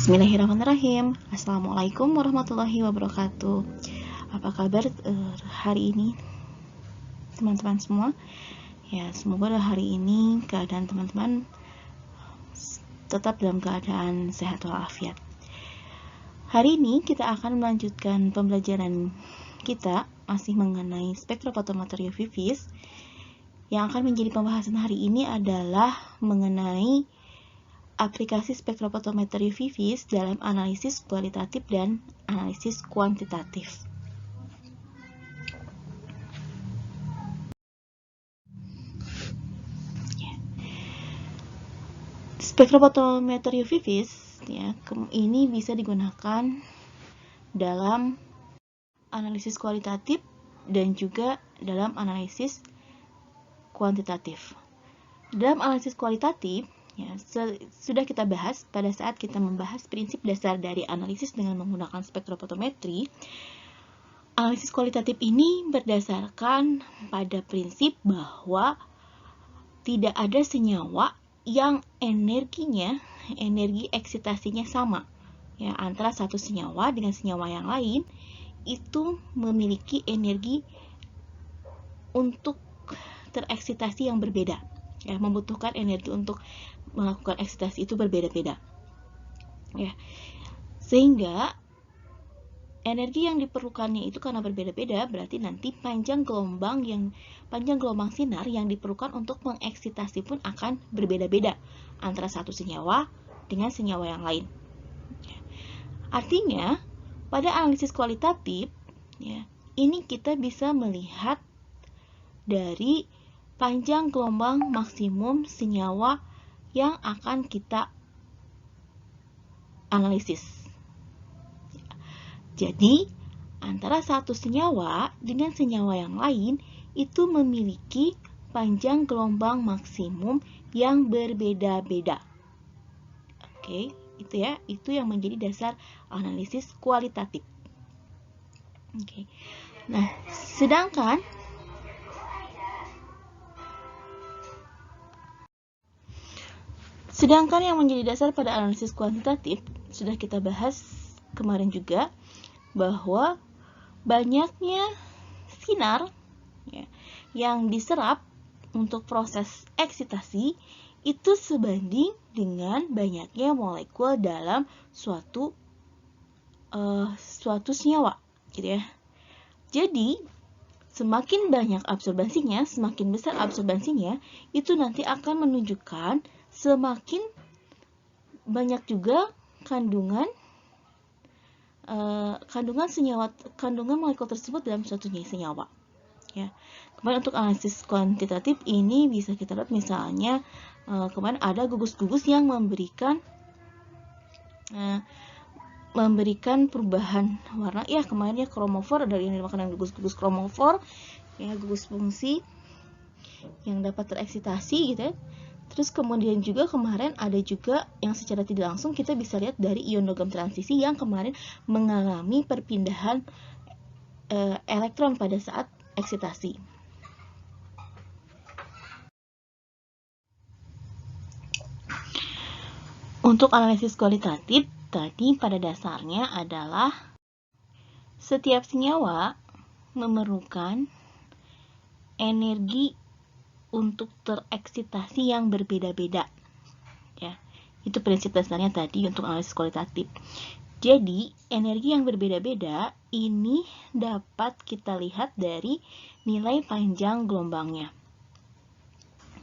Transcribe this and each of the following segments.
Bismillahirrahmanirrahim. Assalamualaikum warahmatullahi wabarakatuh. Apa kabar hari ini teman-teman semua? Ya, semoga hari ini keadaan teman-teman tetap dalam keadaan sehat walafiat. Hari ini kita akan melanjutkan pembelajaran kita masih mengenai spektrofotometer UV vis. Yang akan menjadi pembahasan hari ini adalah mengenai aplikasi spektrofotometer UV vis dalam analisis kualitatif dan analisis kuantitatif. Spektrofotometer UV vis ya, ini bisa digunakan dalam analisis kualitatif dan juga dalam analisis kuantitatif. Dalam analisis kualitatif, ya, sudah kita bahas pada saat kita membahas prinsip dasar dari analisis dengan menggunakan spektrofotometri. Analisis kualitatif ini berdasarkan pada prinsip bahwa tidak ada senyawa yang energi eksitasinya sama. Ya, antara satu senyawa dengan senyawa yang lain itu memiliki energi untuk tereksitasi yang berbeda. Ya, membutuhkan energi untuk melakukan eksitasi itu berbeda-beda. Ya. Sehingga energi yang diperlukannya itu karena berbeda-beda, berarti nanti panjang gelombang sinar yang diperlukan untuk mengeksitasi pun akan berbeda-beda antara satu senyawa dengan senyawa yang lain. Ya. Artinya, pada analisis kualitatif, ya, ini kita bisa melihat dari panjang gelombang maksimum senyawa yang akan kita analisis. Jadi, antara satu senyawa dengan senyawa yang lain itu memiliki panjang gelombang maksimum yang berbeda-beda. Oke, itu ya, itu yang menjadi dasar analisis kualitatif. Oke. Nah, sedangkan yang menjadi dasar pada analisis kuantitatif sudah kita bahas kemarin juga, bahwa banyaknya sinar ya, yang diserap untuk proses eksitasi itu sebanding dengan banyaknya molekul dalam suatu senyawa, gitu ya. Jadi semakin banyak absorbansinya, semakin besar absorbansinya, itu nanti akan menunjukkan semakin banyak juga kandungan molekul tersebut dalam suatu senyawa. Ya. Kemudian untuk analisis kuantitatif ini bisa kita lihat misalnya kemarin ada gugus-gugus yang memberikan perubahan warna. Ya, kemarin ya kromofor, dari yang dimakan gugus-gugus kromofor, ya, gugus fungsi yang dapat tereksitasi gitu ya. Terus kemudian juga kemarin ada juga yang secara tidak langsung kita bisa lihat dari ion logam transisi yang kemarin mengalami perpindahan elektron pada saat eksitasi. Untuk analisis kualitatif tadi pada dasarnya adalah setiap senyawa memerlukan energi untuk tereksitasi yang berbeda-beda. Ya, itu prinsip dasarnya tadi untuk analisis kualitatif. Jadi, energi yang berbeda-beda ini dapat kita lihat dari nilai panjang gelombangnya.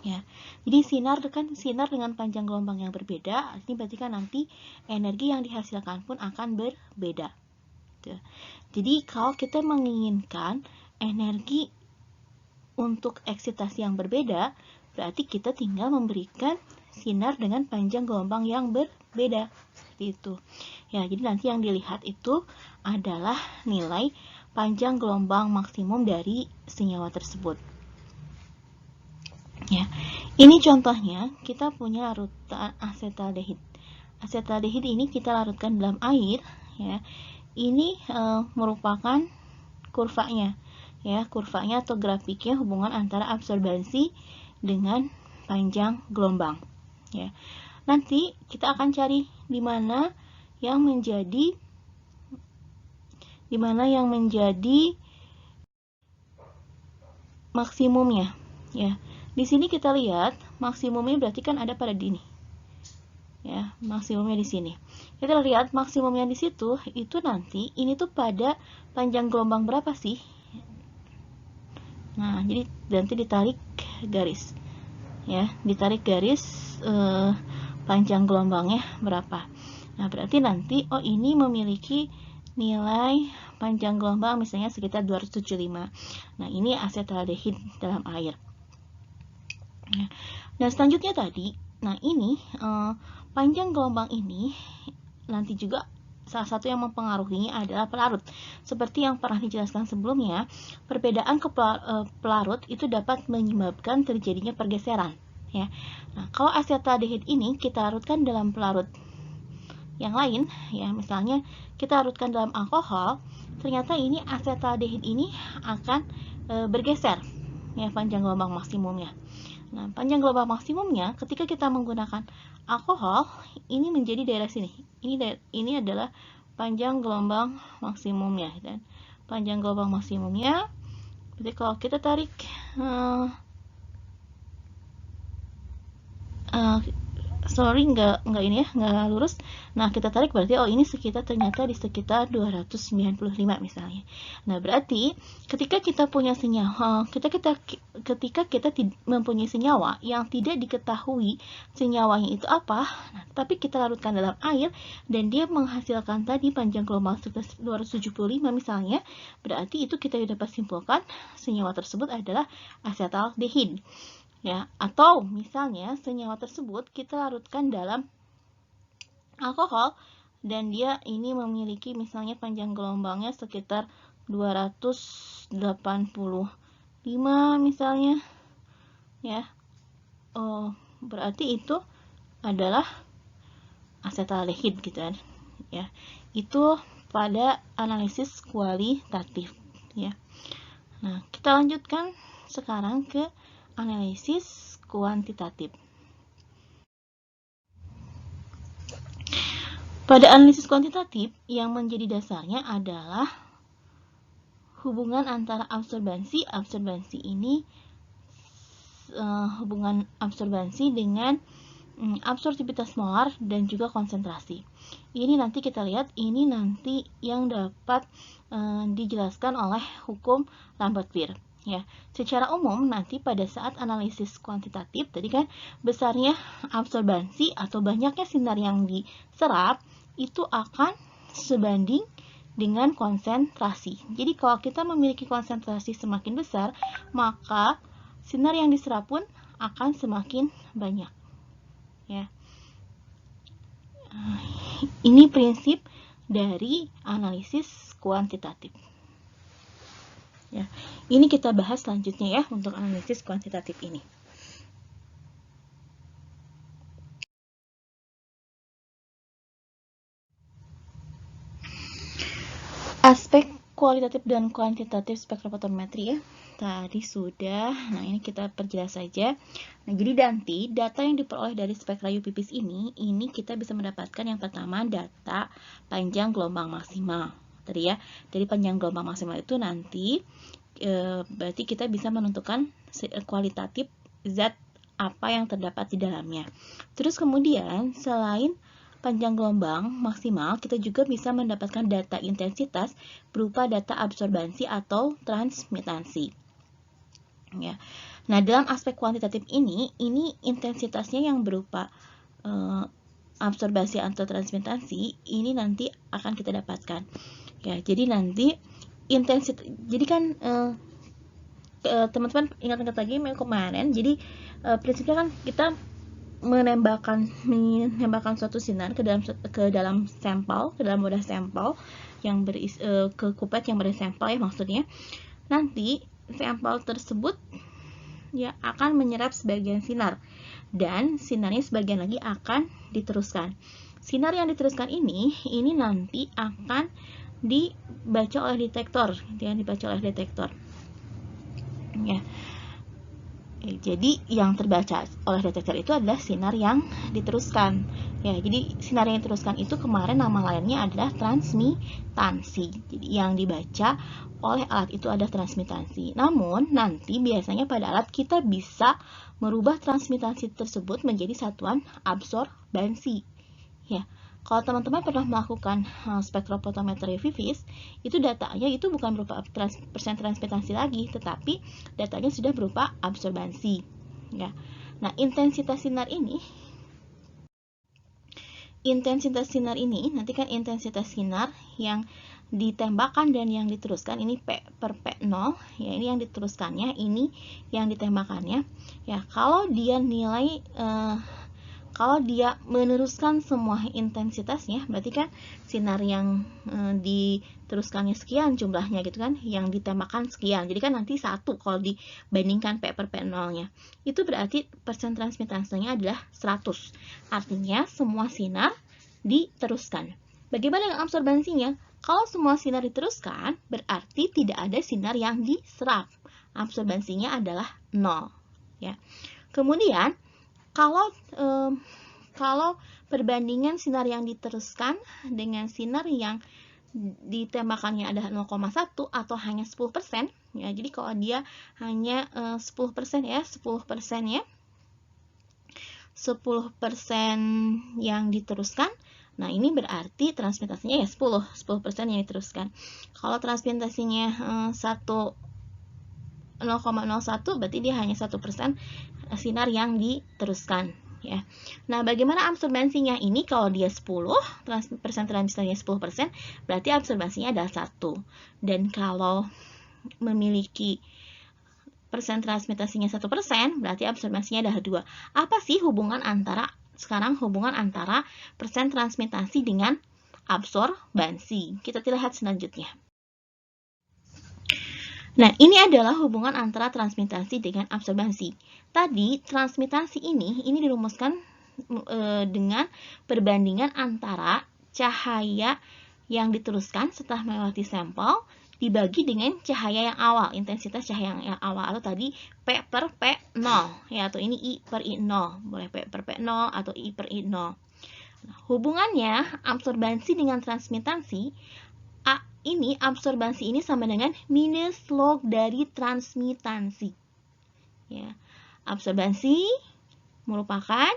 Ya, jadi sinar dengan panjang gelombang yang berbeda, ini berarti kan nanti energi yang dihasilkan pun akan berbeda. Jadi, kalau kita menginginkan energi untuk eksitasi yang berbeda, berarti kita tinggal memberikan sinar dengan panjang gelombang yang berbeda. Seperti itu. Ya, jadi nanti yang dilihat itu adalah nilai panjang gelombang maksimum dari senyawa tersebut. Ya. Ini contohnya, kita punya larutan asetaldehid. Asetaldehid ini kita larutkan dalam air, ya. Ini merupakan kurvanya. Ya, kurvanya atau grafiknya hubungan antara absorbansi dengan panjang gelombang. Ya. Nanti kita akan cari di mana yang menjadi maksimumnya. Ya, di sini kita lihat maksimumnya berarti kan ada pada ini. Ya, maksimumnya di sini. Kita lihat maksimumnya di situ itu nanti ini tuh pada panjang gelombang berapa sih? Nah, jadi nanti ditarik garis. Ya, ditarik garis panjang gelombangnya berapa. Nah, berarti nanti ini memiliki nilai panjang gelombang misalnya sekitar 275. Nah, ini asetaldehid dalam air. Dan selanjutnya tadi, nah ini panjang gelombang ini nanti juga salah satu yang mempengaruhinya adalah pelarut. Seperti yang pernah dijelaskan sebelumnya, perbedaan pelarut itu dapat menyebabkan terjadinya pergeseran. Ya. Nah, kalau asetaldehid ini kita larutkan dalam pelarut yang lain, ya misalnya kita larutkan dalam alkohol, ternyata ini asetaldehid ini akan bergeser, ya panjang gelombang maksimumnya. Nah, panjang gelombang maksimumnya ketika kita menggunakan alkohol ini menjadi daerah sini. Ini adalah panjang gelombang maksimumnya, dan panjang gelombang maksimumnya. Jadi kalau kita tarik nggak ini ya, nggak lurus. Nah, kita tarik berarti ini ternyata di sekitar 295 misalnya. Nah, berarti ketika kita punya senyawa, ketika kita mempunyai senyawa yang tidak diketahui senyawanya itu apa, nah, tapi kita larutkan dalam air dan dia menghasilkan tadi panjang gelombang sekitar 275 misalnya, berarti itu kita dapat simpulkan senyawa tersebut adalah asetaldehid. Ya, atau misalnya senyawa tersebut kita larutkan dalam alkohol dan dia ini memiliki misalnya panjang gelombangnya sekitar 285 misalnya, ya. Berarti itu adalah asetaldehid gitu kan. Ya. Itu pada analisis kualitatif, ya. Nah, kita lanjutkan sekarang ke analisis kuantitatif. Pada analisis kuantitatif, yang menjadi dasarnya adalah hubungan antara absorbansi ini hubungan absorbansi dengan absorptivitas molar dan juga konsentrasi. Ini nanti kita lihat, ini nanti yang dapat dijelaskan oleh hukum Lambert-Beer. Ya, secara umum nanti pada saat analisis kuantitatif tadi kan besarnya absorbansi atau banyaknya sinar yang diserap itu akan sebanding dengan konsentrasi. Jadi kalau kita memiliki konsentrasi semakin besar, maka sinar yang diserap pun akan semakin banyak. Ya. Ini prinsip dari analisis kuantitatif. Ya, ini kita bahas selanjutnya ya untuk analisis kuantitatif ini. Aspek kualitatif dan kuantitatif spektrofotometri ya. Tadi sudah. Nah, ini kita perjelas saja. Nah, jadi nanti data yang diperoleh dari spektra UV-Vis ini kita bisa mendapatkan yang pertama data panjang gelombang maksimal. Tadi ya, dari panjang gelombang maksimal itu nanti berarti kita bisa menentukan kualitatif zat apa yang terdapat di dalamnya. Terus kemudian selain panjang gelombang maksimal, kita juga bisa mendapatkan data intensitas berupa data absorbansi atau transmitansi. Ya. Nah, dalam aspek kuantitatif ini intensitasnya yang berupa absorbansi atau transmitansi ini nanti akan kita dapatkan. Ya, jadi nanti intensitas, jadi kan teman-teman ingat-ingat lagi kemarin, jadi prinsipnya kan kita menembakkan suatu sinar ke dalam sampel, ke dalam wadah sampel yang berisi ke kupet yang berisi sampel ya maksudnya. Nanti sampel tersebut ya akan menyerap sebagian sinar dan sinarnya sebagian lagi akan diteruskan. Sinar yang diteruskan ini nanti akan dibaca oleh detektor, ya. Jadi yang terbaca oleh detektor itu adalah sinar yang diteruskan. Ya, jadi sinar yang diteruskan itu kemarin nama lainnya adalah transmitasi. Jadi yang dibaca oleh alat itu ada transmitasi. Namun nanti biasanya pada alat kita bisa merubah transmitasi tersebut menjadi satuan absorbansi. Ya. Kalau teman-teman pernah melakukan spektrofotometri UV-Vis, itu datanya itu bukan berupa persen transmitasi lagi, tetapi datanya sudah berupa absorbansi. Ya. Nah, intensitas sinar ini nanti kan intensitas sinar yang ditembakkan dan yang diteruskan ini P per P0, ya ini yang diteruskannya, ini yang ditembakkannya. Ya, kalau dia meneruskan semua intensitasnya, berarti kan sinar yang diteruskannya sekian jumlahnya gitu kan, yang ditembakkan sekian. Jadi kan nanti 1 kalau dibandingkan P per P0-nya. Itu berarti persen transmitasinya adalah 100. Artinya semua sinar diteruskan. Bagaimana dengan absorbansinya? Kalau semua sinar diteruskan, berarti tidak ada sinar yang diserap. Absorbansinya adalah 0. Ya. Kemudian, kalau perbandingan sinar yang diteruskan dengan sinar yang ditembakkannya adalah 0,1 atau hanya 10%, ya, jadi kalau dia hanya 10% ya, 10% yang diteruskan, nah ini berarti transmitasinya ya 10% yang diteruskan. Kalau transmitasinya 0,01 berarti dia hanya 1% sinar yang diteruskan. Ya. Nah, bagaimana absorbansinya? Ini kalau dia 10%, persen transmitasinya 10%, berarti absorbansinya adalah 1. Dan kalau memiliki persen transmitasinya 1%, berarti absorbansinya adalah 2. Apa sih hubungan antara persen transmitasi dengan absorbansi? Kita lihat selanjutnya. Nah, ini adalah hubungan antara transmitasi dengan absorbansi. Tadi, transmitasi ini dirumuskan dengan perbandingan antara cahaya yang diteruskan setelah melewati sampel dibagi dengan cahaya yang awal, intensitas cahaya yang awal, atau tadi P per P0, ya, atau ini I per I0, boleh P per P0 atau I per I0. Nah, hubungannya absorbansi dengan transmitasi, ini absorbansi ini sama dengan minus log dari transmitasi. Ya. Absorbansi merupakan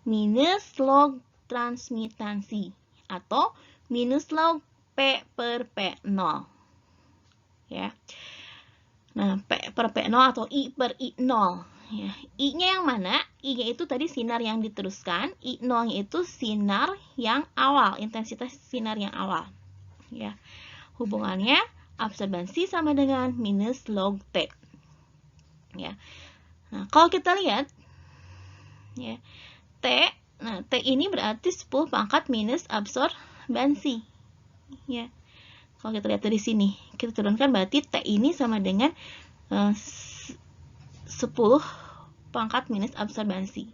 minus log transmitasi atau minus log P per P0. Ya. Nah, P per P0 atau I per I0. Ya. I-nya yang mana? I-nya itu tadi sinar yang diteruskan, I0-nya itu sinar yang awal, intensitas sinar yang awal. Ya. Hubungannya absorbansi sama dengan minus log T. Ya. Nah, kalau kita lihat ya, T, nah T ini berarti 10 pangkat minus absorbansi. Ya. Kalau kita lihat dari sini, kita turunkan berarti T ini sama dengan 10 pangkat minus absorbansi.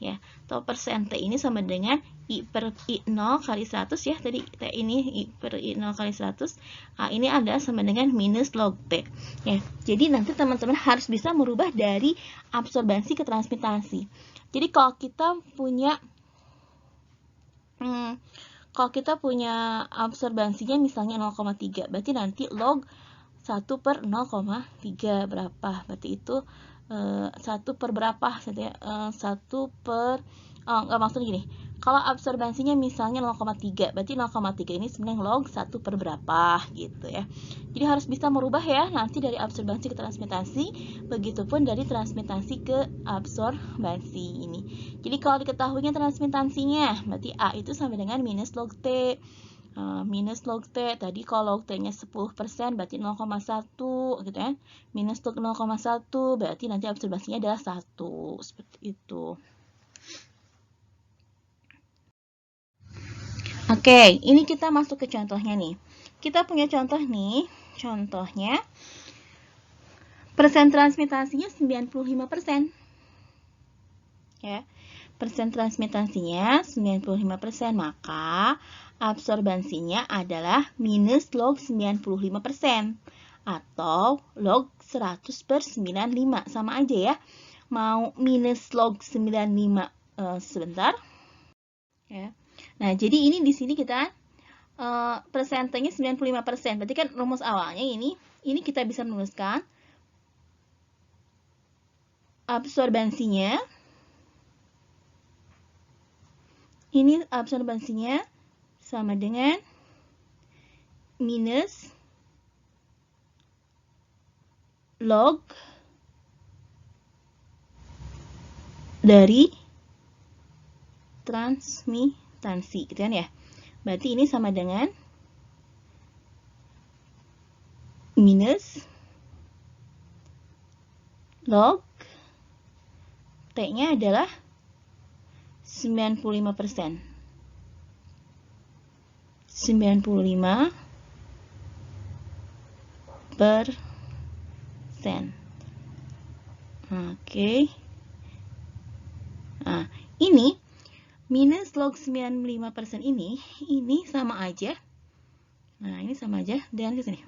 Ya, atau persen T ini sama dengan I per I0 kali 100 ya, tadi T ini I per I0 kali 100. Nah, ini adalah sama dengan minus log T. Ya, jadi nanti teman-teman harus bisa merubah dari absorbansi ke transmitasi. Jadi kalau kita punya absorbansinya misalnya 0,3, berarti nanti log 1 per 0,3 berapa? Berarti itu 1 per berapa? 1 per, nggak, maksudnya gini, kalau absorbansinya misalnya 0,3, berarti 0,3 ini sebenarnya log 1 per berapa gitu ya. Jadi harus bisa merubah ya, nanti dari absorbansi ke transmitasi, begitupun dari transmitasi ke absorbansi ini. Jadi kalau diketahuinya transmitasinya, berarti A itu sama dengan minus log T. Minus log T, tadi kalau log T-nya 10%, berarti 0,1 gitu ya. Minus log 0,1, berarti nanti absorbansinya adalah 1. Seperti itu. Oke, ini kita masuk ke contohnya nih. Kita punya contoh nih, contohnya persen transmitasinya 95%. Ya. Persen transmitasinya 95%, maka absorbansinya adalah minus log 95% atau log 100 per 95, sama aja ya. mau minus log 95 sebentar. Ya. Nah, jadi ini di sini kita persentenya 95%. Berarti kan rumus awalnya ini kita bisa menuliskan absorbansinya. Ini absorbansinya sama dengan minus log dari transmitansi, gitu kan ya. Berarti ini sama dengan minus log T-nya adalah 95%. 95%. Oke. Nah, ini minus log 95% ini sama aja. Nah, ini sama aja dengan sini.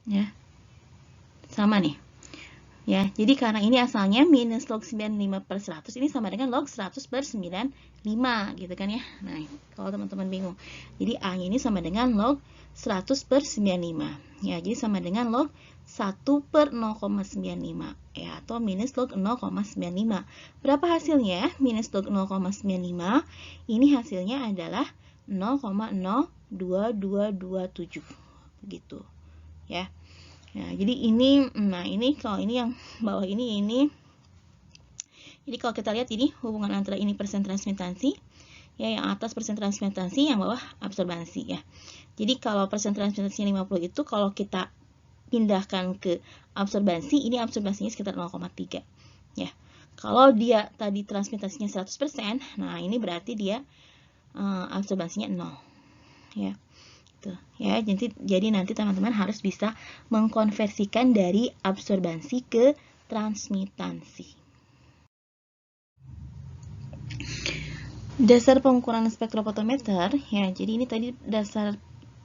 Ya. Sama nih. Ya, jadi karena ini asalnya minus log 95 per 100, ini sama dengan log 100 per 95, gitu kan ya. Nah, kalau teman-teman bingung. Jadi A-nya ini sama dengan log 100 per 95. Ya, jadi sama dengan log 1 per 0,95. Ya, atau minus log 0,95. Berapa hasilnya? Minus log 0,95. Ini hasilnya adalah 0,02227. Begitu. Ya. Nah, jadi ini, kalau ini yang bawah ini. Jadi kalau kita lihat ini hubungan antara ini persen transmitansi, ya, yang atas persen transmitansi, yang bawah absorbansi, ya. Jadi kalau persen transmitansinya 50 itu kalau kita pindahkan ke absorbansi, ini absorbansinya sekitar 0,3, ya. Kalau dia tadi transmitansinya 100%, nah ini berarti dia absorbansinya 0, ya. Tuh, ya, jadi nanti teman-teman harus bisa mengkonversikan dari absorbansi ke transmitansi. Dasar pengukuran spektrofotometer, ya, jadi ini tadi dasar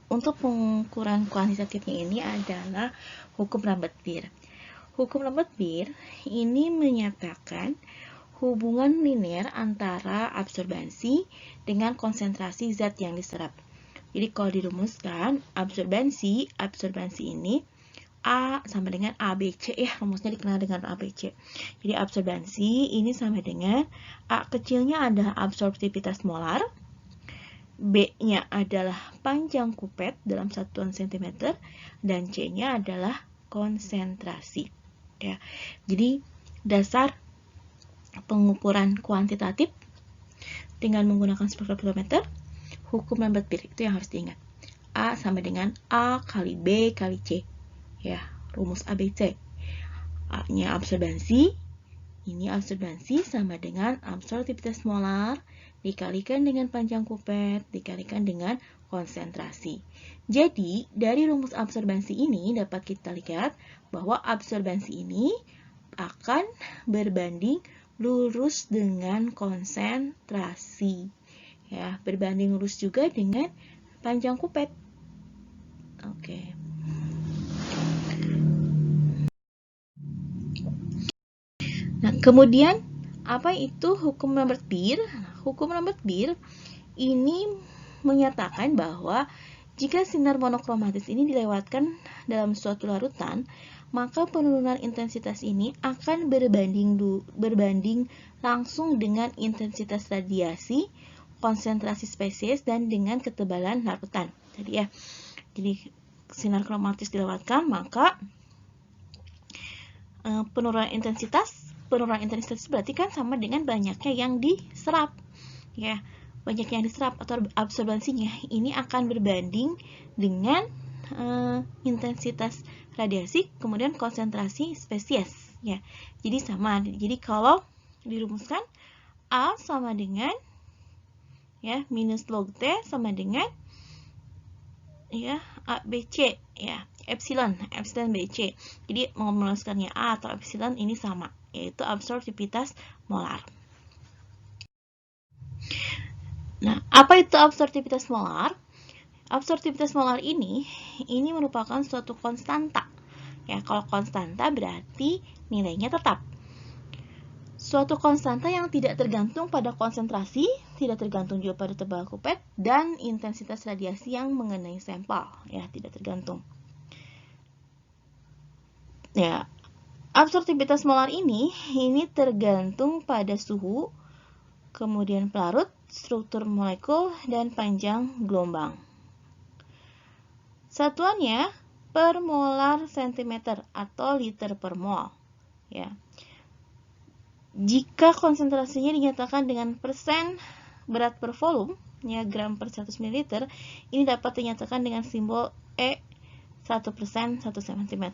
untuk pengukuran kuantitatifnya ini adalah hukum Lambert-Beer. Hukum Lambert-Beer ini menyatakan hubungan linear antara absorbansi dengan konsentrasi zat yang diserap. Jadi kalau dirumuskan absorbansi ini A sama dengan ABC, ya, rumusnya dikenal dengan ABC. Jadi absorbansi ini sama dengan A kecilnya adalah absorptivitas molar, B-nya adalah panjang kupet dalam satuan cm, dan C-nya adalah konsentrasi. Ya. Jadi dasar pengukuran kuantitatif dengan menggunakan spektrofotometer, hukum Lambert-Beer itu yang harus diingat. A sama dengan A kali B kali C. Ya, rumus ABC. A-nya absorbansi. Ini absorbansi sama dengan absorptivitas molar dikalikan dengan panjang kupet dikalikan dengan konsentrasi. Jadi, dari rumus absorbansi ini dapat kita lihat bahwa absorbansi ini akan berbanding lurus dengan konsentrasi. Ya, berbanding lurus juga dengan panjang kupet. Oke. Nah, kemudian apa itu hukum Lambert-Beer? Hukum Lambert-Beer ini menyatakan bahwa jika sinar monokromatis ini dilewatkan dalam suatu larutan, maka penurunan intensitas ini akan berbanding langsung dengan intensitas radiasi, konsentrasi spesies, dan dengan ketebalan larutan. Jadi sinar kromatis dilewatkan, maka penurunan intensitas berarti kan sama dengan banyaknya yang diserap, ya. Banyak yang diserap atau absorbansinya ini akan berbanding dengan intensitas radiasi kemudian konsentrasi spesies, ya. Jadi sama. Jadi kalau dirumuskan A sama dengan, ya, minus log T sama dengan, ya, ABC, ya, epsilon BC. Jadi mau menuliskannya A atau epsilon ini sama, yaitu absorptivitas molar. Nah, apa itu absorptivitas molar? Absorptivitas molar ini merupakan suatu konstanta Ya, kalau konstanta berarti nilainya tetap. Suatu konstanta yang tidak tergantung pada konsentrasi, tidak tergantung juga pada tebal kupet, dan intensitas radiasi yang mengenai sampel. Ya, tidak tergantung. Ya, absorptivitas molar ini tergantung pada suhu, kemudian pelarut, struktur molekul, dan panjang gelombang. Satuannya per molar cm atau liter per mol. Ya. Jika konsentrasinya dinyatakan dengan persen berat per volume, ya gram per 100 ml, ini dapat dinyatakan dengan simbol E 1% 1 cm.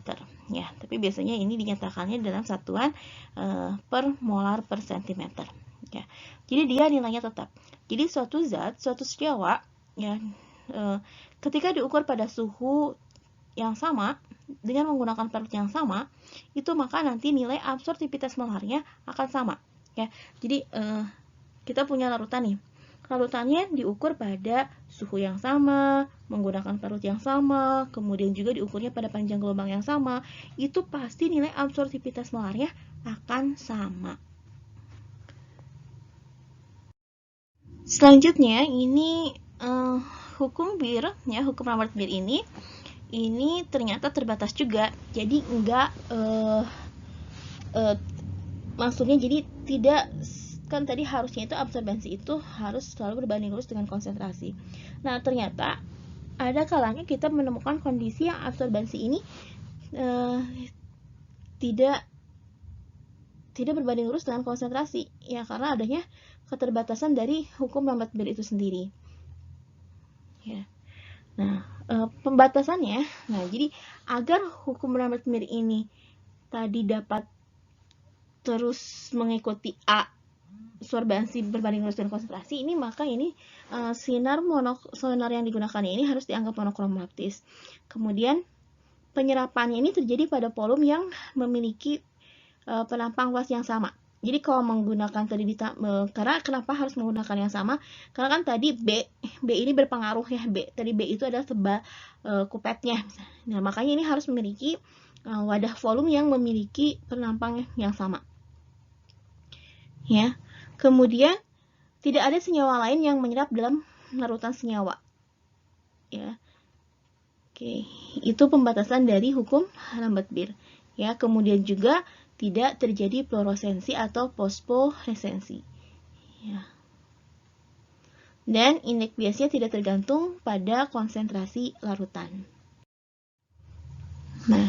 Ya, tapi biasanya ini dinyatakannya dalam satuan per molar per cm. Ya. Jadi dia nilainya tetap. Jadi suatu zat, suatu senyawa, ya, ketika diukur pada suhu yang sama dengan menggunakan pelarut yang sama, itu maka nanti nilai absorptivitas molarnya akan sama. Ya, jadi kita punya larutan nih. Larutannya diukur pada suhu yang sama, menggunakan pelarut yang sama, kemudian juga diukurnya pada panjang gelombang yang sama. Itu pasti nilai absorptivitas molarnya akan sama. Selanjutnya ini hukum Beer, ya, hukum Lambert-Beer ini ternyata terbatas juga. Jadi enggak maksudnya jadi tidak, kan tadi harusnya itu absorbansi itu harus selalu berbanding lurus dengan konsentrasi. Nah, ternyata ada kalanya kita menemukan kondisi yang absorbansi ini tidak berbanding lurus dengan konsentrasi, ya, karena adanya keterbatasan dari hukum Lambert-Beer itu sendiri. Ya. Nah, pembatasannya, nah jadi agar hukum Lambert-Beer ini tadi dapat terus mengikuti A, absorbansi berbanding lurus dengan konsentrasi ini, maka ini sinar yang digunakan ini harus dianggap monokromatis. Kemudian penyerapannya ini terjadi pada volume yang memiliki penampang luas yang sama. Jadi kalau menggunakan tadi karena kenapa harus menggunakan yang sama? Karena kan tadi B ini berpengaruh, ya. Tadi B itu adalah tebal kupetnya. Nah, makanya ini harus memiliki wadah volume yang memiliki penampang yang sama. Ya. Kemudian tidak ada senyawa lain yang menyerap dalam larutan senyawa. Ya. Oke, itu pembatasan dari hukum Lambert-Beer. Ya, kemudian juga tidak terjadi fluoresensi atau fosforesensi. Ya. Dan indeks biasnya tidak tergantung pada konsentrasi larutan. Nah,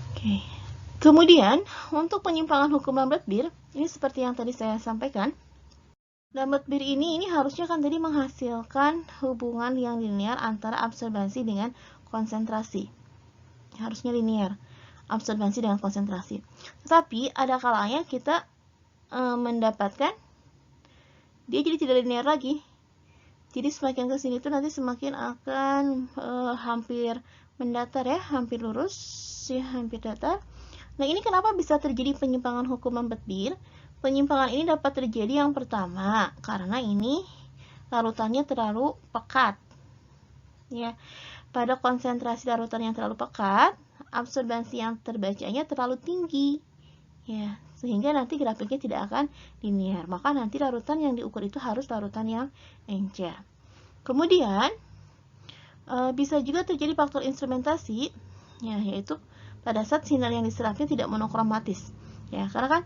oke. Kemudian untuk penyimpangan hukum Lambert-Beer, ini seperti yang tadi saya sampaikan. Lambert-Beer ini harusnya kan tadi menghasilkan hubungan yang linear antara absorbansi dengan konsentrasi. Harusnya linear. Absorbansi dengan konsentrasi. Tetapi ada kalanya kita mendapatkan dia jadi tidak linear lagi. Jadi semakin ke sini tuh nanti semakin akan hampir mendatar, ya, hampir lurus, ya, hampir datar. Nah, ini kenapa bisa terjadi penyimpangan hukum Lambert-Beer? Penyimpangan ini dapat terjadi yang pertama karena ini larutannya terlalu pekat. Ya. Pada konsentrasi larutan yang terlalu pekat, absorbansi yang terbacanya terlalu tinggi, ya, sehingga nanti grafiknya tidak akan linear. Maka nanti larutan yang diukur itu harus larutan yang encer. Kemudian bisa juga terjadi faktor instrumentasi, ya, yaitu pada saat sinar yang diserapnya tidak monokromatis, ya, karena kan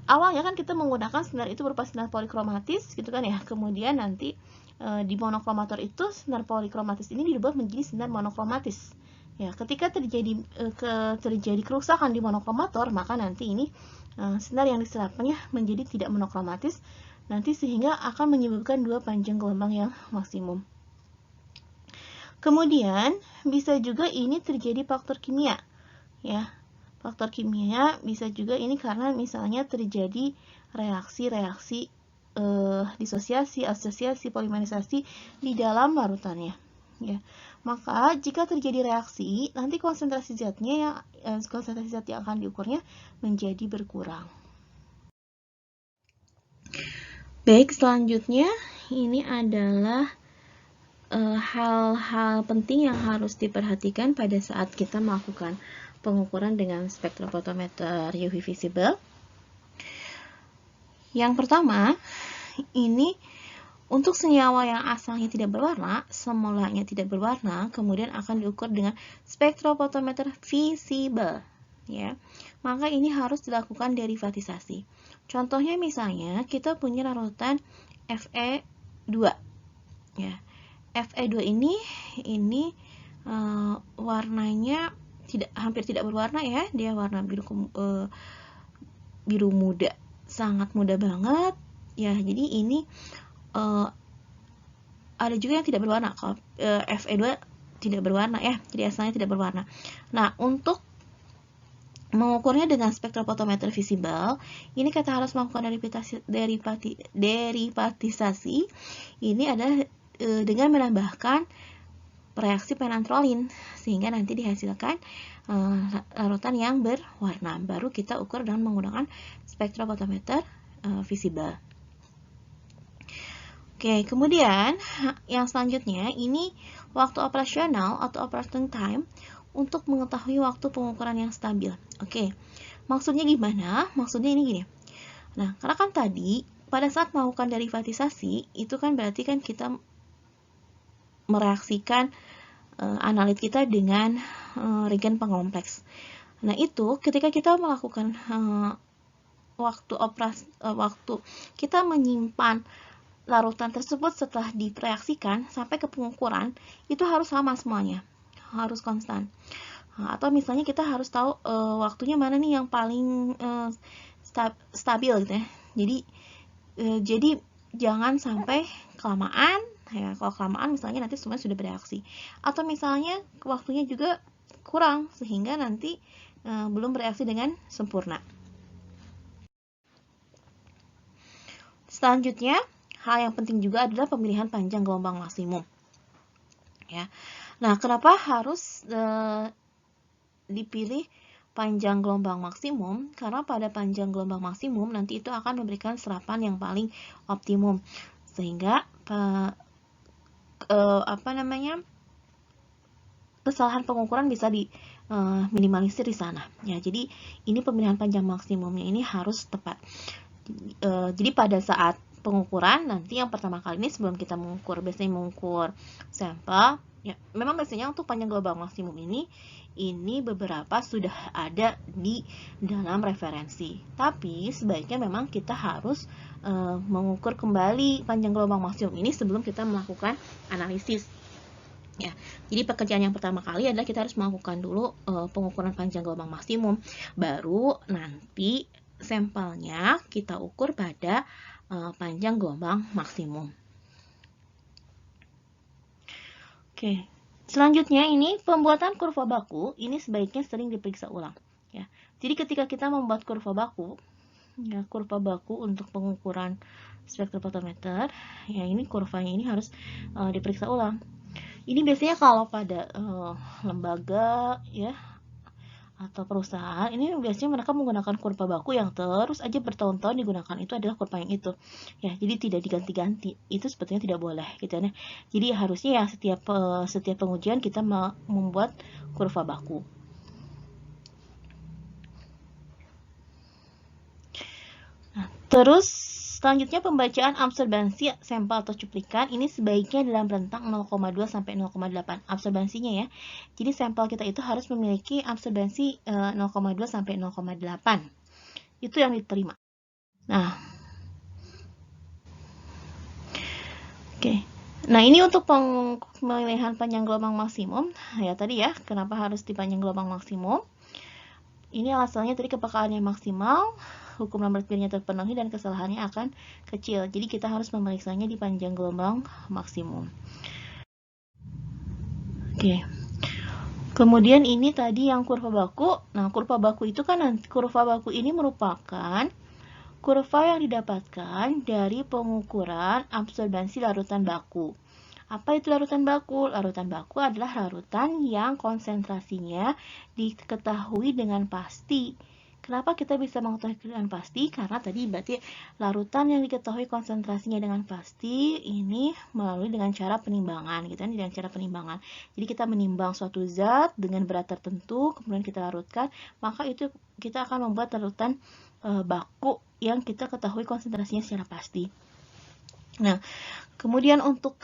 awalnya kan kita menggunakan sinar itu berupa sinar polikromatis, gitu kan, ya. Kemudian nanti di monokromator itu sinar polikromatis ini dirubah menjadi sinar monokromatis. Ya, ketika terjadi kerusakan di monokromator, maka nanti ini sinar yang diserapnya menjadi tidak monokromatis, nanti sehingga akan menyebabkan dua panjang gelombang yang maksimum. Kemudian bisa juga ini terjadi faktor kimia, ya. Faktor kimia bisa juga ini karena misalnya terjadi reaksi-reaksi disosiasi, asosiasi, polimerisasi di dalam larutannya, ya. Maka jika terjadi reaksi, nanti konsentrasi zat yang akan diukurnya menjadi berkurang. Baik, selanjutnya ini adalah hal-hal penting yang harus diperhatikan pada saat kita melakukan pengukuran dengan spektrofotometer UV visible. Yang pertama, ini untuk senyawa yang asalnya tidak berwarna, semulanya tidak berwarna, kemudian akan diukur dengan spektrofotometer visible, ya. Maka ini harus dilakukan derivatisasi. Contohnya misalnya kita punya larutan Fe2, ya. Fe2 ini warnanya hampir tidak berwarna, ya. Dia warna biru muda, sangat muda banget, ya. Jadi ini ada juga yang tidak berwarna. Kalau Fe2 tidak berwarna, ya, jadi asalnya tidak berwarna. Nah, untuk mengukurnya dengan spektrofotometer visible, ini kita harus melakukan derivatisasi. Ini adalah dengan menambahkan reaksi penantrolin, sehingga nanti dihasilkan larutan yang berwarna. Baru kita ukur dengan menggunakan spektrofotometer visible. Oke, kemudian yang selanjutnya ini waktu operasional atau operating time untuk mengetahui waktu pengukuran yang stabil. Oke, maksudnya gimana? Maksudnya ini gini. Nah, karena kan tadi pada saat melakukan derivatisasi itu kan berarti kan kita mereaksikan analit kita dengan reagen pengkompleks. Nah, itu ketika kita melakukan waktu kita menyimpan larutan tersebut setelah direaksikan sampai ke pengukuran itu harus sama semuanya, harus konstan. Atau misalnya kita harus tahu waktunya mana nih yang paling stabil gitu ya. Jadi jangan sampai kelamaan, ya. Kalau kelamaan misalnya nanti semuanya sudah bereaksi, atau misalnya waktunya juga kurang sehingga nanti belum bereaksi dengan sempurna. Selanjutnya, hal yang penting juga adalah pemilihan panjang gelombang maksimum, ya. Nah, kenapa harus dipilih panjang gelombang maksimum? Karena pada panjang gelombang maksimum nanti itu akan memberikan serapan yang paling optimum, sehingga kesalahan pengukuran bisa diminimalisir di sana, ya. Jadi ini pemilihan panjang maksimumnya ini harus tepat. Jadi pada saat pengukuran nanti yang pertama kali ini sebelum kita mengukur, biasanya mengukur sampel, ya. Memang biasanya untuk panjang gelombang maksimum ini beberapa sudah ada di dalam referensi. Tapi sebaiknya memang kita harus mengukur kembali panjang gelombang maksimum ini sebelum kita melakukan analisis. Ya, jadi pekerjaan yang pertama kali adalah kita harus melakukan dulu pengukuran panjang gelombang maksimum, baru nanti sampelnya kita ukur pada panjang gelombang maksimum. Oke, selanjutnya ini pembuatan kurva baku ini sebaiknya sering diperiksa ulang, ya. Jadi ketika kita membuat kurva baku, ya, kurva baku untuk pengukuran spektrofotometer, ya, ini kurvanya ini harus diperiksa ulang. Ini biasanya kalau pada lembaga, ya, atau perusahaan, ini biasanya mereka menggunakan kurva baku yang terus aja bertahun-tahun digunakan, itu adalah kurva yang itu, ya. Jadi tidak diganti-ganti, itu sebetulnya tidak boleh gitu ya. Jadi harusnya ya setiap pengujian kita membuat kurva baku. Nah, terus selanjutnya pembacaan absorbansi sampel atau cuplikan ini sebaiknya dalam rentang 0,2 sampai 0,8 absorbansinya, ya. Jadi sampel kita itu harus memiliki absorbansi 0,2 sampai 0,8. Itu yang diterima. Nah, oke. Nah, ini untuk pemilihan panjang gelombang maksimum, ya tadi ya, kenapa harus di panjang gelombang maksimum? Ini alasannya tadi kepekaannya maksimal, hukum Lambert Beer-nya terpenuhi, dan kesalahannya akan kecil. Jadi kita harus memeriksanya di panjang gelombang maksimum. Oke. Kemudian ini tadi yang kurva baku. Nah, kurva baku itu kan kurva baku ini merupakan kurva yang didapatkan dari pengukuran absorbansi larutan baku. Apa itu larutan baku? Larutan baku adalah larutan yang konsentrasinya diketahui dengan pasti Kenapa kita bisa mengetahui dengan pasti? Karena tadi berarti larutan yang diketahui konsentrasinya dengan pasti ini melalui dengan cara penimbangan, gitu kan? Dengan cara penimbangan. Jadi kita menimbang suatu zat dengan berat tertentu, kemudian kita larutkan, maka itu kita akan membuat larutan baku yang kita ketahui konsentrasinya secara pasti. Nah, kemudian untuk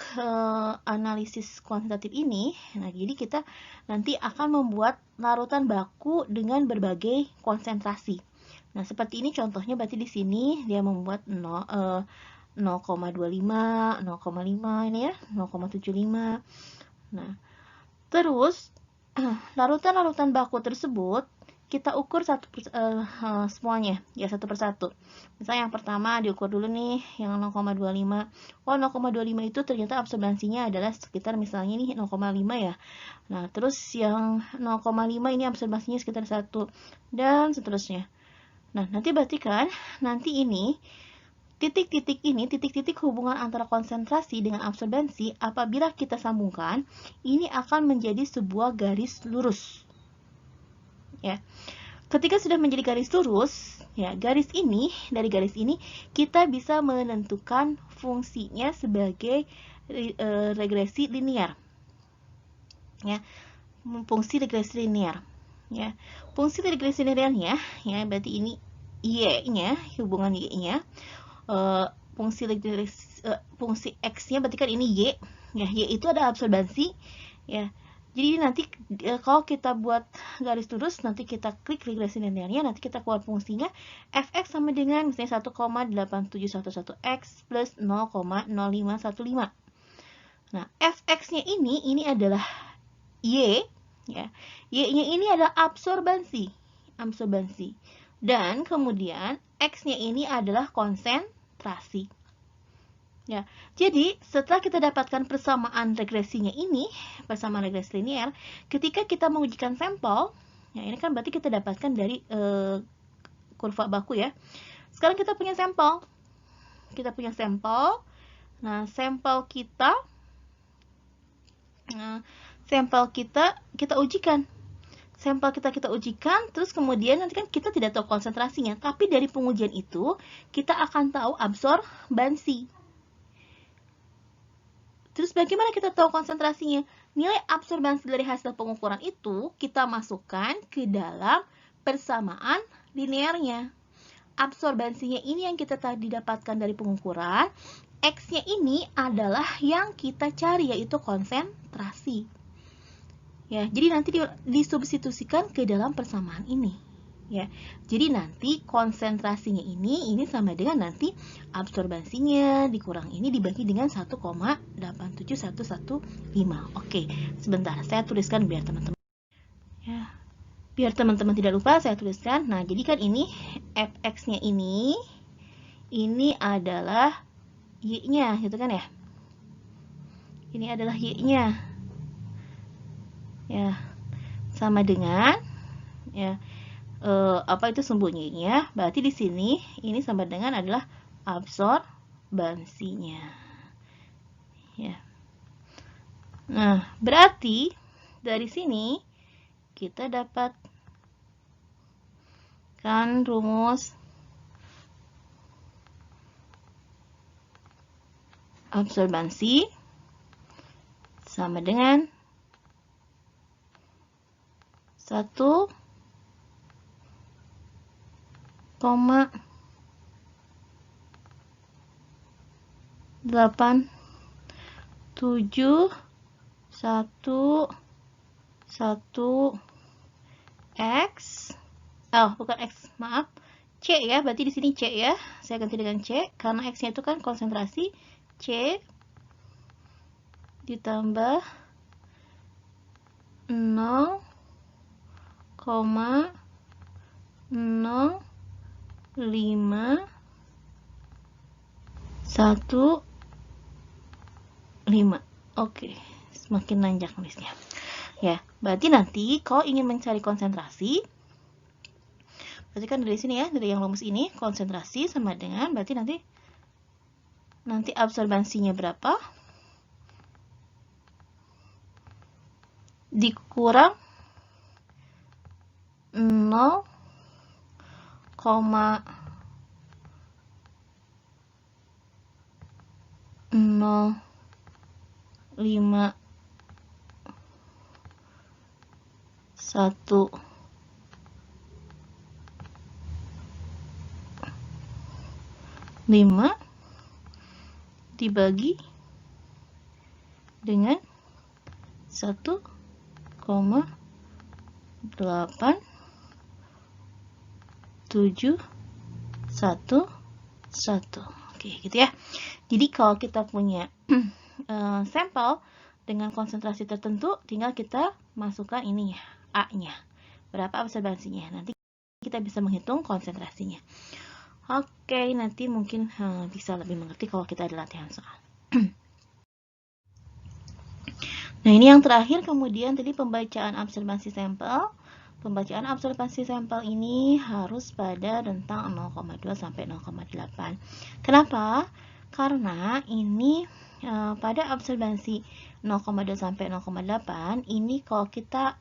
analisis kuantitatif ini, nah jadi kita nanti akan membuat larutan baku dengan berbagai konsentrasi. Nah, seperti ini contohnya berarti di sini dia membuat 0,25, 0,5 ini ya, 0,75. Nah, terus larutan-larutan baku tersebut kita ukur semuanya ya, satu persatu. Misalnya yang pertama diukur dulu nih yang 0,25. Oh, 0,25 itu ternyata absorbansinya adalah sekitar misalnya ini 0,5 ya. Nah, terus yang 0,5 ini absorbansinya sekitar 1 dan seterusnya. Nah, nanti berarti kan nanti ini titik-titik hubungan antara konsentrasi dengan absorbansi apabila kita sambungkan, ini akan menjadi sebuah garis lurus. Ya. Ketika sudah menjadi garis lurus, ya, dari garis ini kita bisa menentukan fungsinya sebagai regresi linear. Ya. Fungsi regresi linear. Ya. Fungsi regresi linearnya ya berarti ini y-nya, hubungan y-nya. Fungsi x-nya berarti kan ini y. Ya, y itu ada absorbansi, ya. Jadi nanti kalau kita buat garis lurus, nanti kita klik regresi linearnya, nanti kita keluar fungsinya fx sama dengan misalnya 1,8711x plus 0,0515. Nah, fx-nya ini adalah y, ya. Y-nya ini adalah absorbansi. Dan kemudian x-nya ini adalah konsentrasi. Ya, jadi setelah kita dapatkan persamaan regresinya ini, persamaan regresi linear, ketika kita mengujikan sampel, ya ini kan berarti kita dapatkan dari kurva baku ya. Sekarang kita punya sampel. Nah, sampel kita ujikan. Kita ujikan, terus kemudian nanti kan kita tidak tahu konsentrasinya, tapi dari pengujian itu kita akan tahu absorbansi. Terus bagaimana kita tahu konsentrasinya? Nilai absorbansi dari hasil pengukuran itu kita masukkan ke dalam persamaan linearnya. Absorbansinya ini yang kita tadi dapatkan dari pengukuran, X-nya ini adalah yang kita cari, yaitu konsentrasi. Ya, jadi nanti disubstitusikan ke dalam persamaan ini. Ya, jadi nanti konsentrasinya ini sama dengan nanti absorbansinya dikurang ini dibagi dengan 1,87115. Oke, sebentar saya tuliskan biar teman-teman ya, biar teman-teman tidak lupa saya tuliskan. Nah, jadi kan ini fx-nya ini adalah y-nya, gitu kan ya? Ini adalah y-nya. Ya, sama dengan ya apa itu sembunyinya, berarti di sini ini sama dengan adalah absorbansinya. Ya. Nah, berarti dari sini kita dapat kan rumus absorbansi sama dengan 1,8711 X, bukan X, maaf, C ya, berarti di sini C ya, saya ganti dengan C, karena X-nya itu kan konsentrasi, C ditambah 0,0515. Oke, semakin nanjak nulisnya. Ya, berarti nanti kalau ingin mencari konsentrasi, berarti kan dari sini ya, dari yang rumus ini, konsentrasi sama dengan, berarti nanti absorbansinya berapa? Dikurang 0,0515 5 dibagi dengan 1,8711. Oke, gitu ya. Jadi kalau kita punya sampel dengan konsentrasi tertentu, tinggal kita masukkan ini ya, A-nya. Berapa absorbansinya. Nanti kita bisa menghitung konsentrasinya. Oke, nanti mungkin bisa lebih mengerti kalau kita ada latihan soal. Nah, ini yang terakhir, kemudian tadi pembacaan absorbansi sampel. Pembacaan absorbansi sampel ini harus pada rentang 0,2 sampai 0,8. Kenapa? Karena ini pada absorbansi 0,2 sampai 0,8 ini kalau kita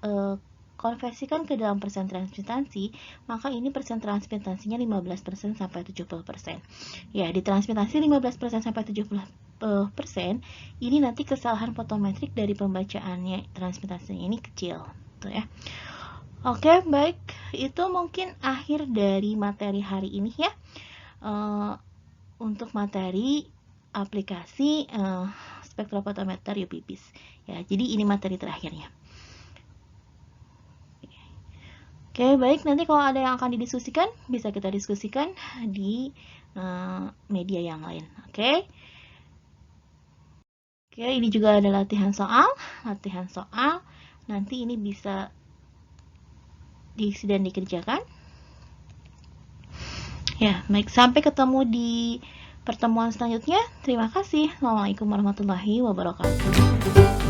konversikan ke dalam persen transmittansi, maka ini persen transmittansinya 15% sampai 70%. Ya, di transmittansi 15% sampai 70%, ini nanti kesalahan fotometrik dari pembacaannya transmittansinya ini kecil, tuh ya. Oke, baik, itu mungkin akhir dari materi hari ini ya. Untuk materi aplikasi spektrofotometer UV-Vis. Ya, jadi ini materi terakhirnya. Oke, baik, nanti kalau ada yang akan didiskusikan, bisa kita diskusikan di media yang lain. Oke. Oke, ini juga ada latihan soal. Latihan soal, nanti ini bisa diisi dan dikerjakan. Ya, baik, sampai ketemu di pertemuan selanjutnya. Terima kasih. Assalamualaikum warahmatullahi wabarakatuh.